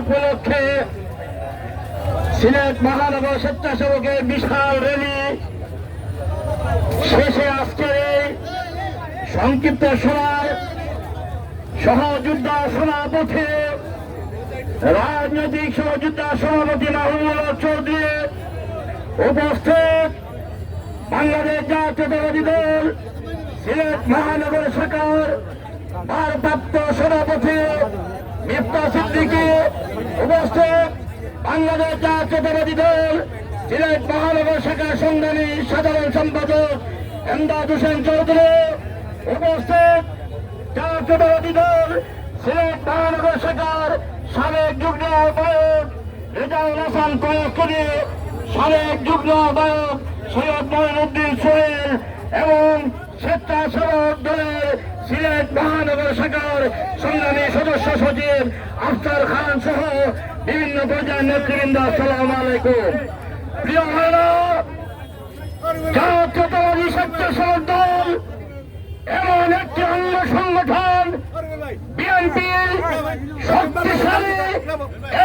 উপলক্ষে সিলেট মহানগর স্বেচ্ছাসেবকের বিশাল র্যালি শেষে আজকের এই সংক্ষিপ্ত সভায় সহযোদ্ধা সভাপতি রাজনৈতিক সহযোদ্ধা সভাপতি মাহমুদুল চৌধুরী উপস্থিত বাংলাদেশ জাতীয়তাবাদী দল সিলেট মহানগর শাখার ভারপ্রাপ্ত সভাপতি মিফতা সিদ্দিকী উপস্থিত বাংলাদেশ জাতীয়তাবাদী দল সিলেট মহানগর শাখার সংগ্রামী সাধারণ সম্পাদক এমদাদ হোসেন চৌধুরী উপস্থিত জাতীয়তাবাদী দল সিলেট মহানগর শাখার সাবেক যুগ্ম আহ্বায়ক রেজাউল হাসান কয়েকরি, সাবেক যুগ্ম আহ্বায়ক সৈয়দ মঈনুদ্দিন সোহেল এবং স্বেচ্ছাসেবক দলের সিলেট মহানগর শাখার সংগ্রামী সদস্য সচিব আফতার খান সহ বিভিন্ন পর্যায়ের নেতৃবৃন্দ, আসসালামু আলাইকুম। প্রিয় ভাইরা, জাতীয়তাবাদী স্বেচ্ছাসেবক দল এমন একটি অঙ্গ সংগঠন, বিএনপি শক্তিশালী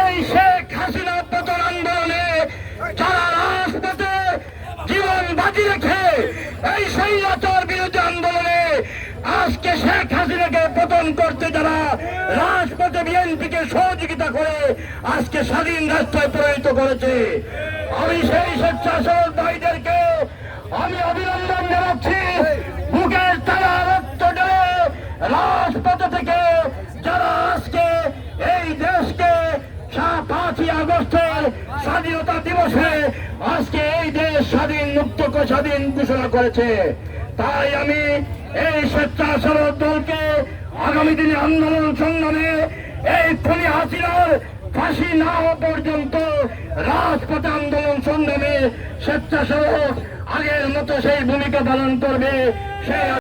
এই শেখ হাসিনা পতন আন্দোলনে যারা রাজপথে জীবন বাজি রেখে এই স্বৈরাচার বিরোধী আন্দোলনে আজকে শেখ হাসিনাকে পতন করতে যারা রাজপথে বিএনপিকে সহযোগিতা করে আজকে স্বাধীন রাষ্ট্রে পরিণত করেছে, আমি সেই স্বেচ্ছাসেবক ভাইদেরকে আমি অভিনন্দন জানাচ্ছি। বুকের তারা রক্ত ঢেলে রাজপথে থেকে যারা আজকে এই দেশকে 5ই আগস্টের স্বাধীনতা দিবসে আজকে এই দেশ স্বাধীন মুক্ত স্বাধীন ঘোষণা করেছে, তাই আমি এই স্বেচ্ছাসেবক দলকে আগামী দিনে আন্দোলন সংগ্রামে এই খুনি হাসিনার ফাঁসি না হওয়া পর্যন্ত রাজপথে আন্দোলন সংগ্রামে স্বেচ্ছাসেবক আগের মতো সেই ভূমিকা পালন করবে। সেই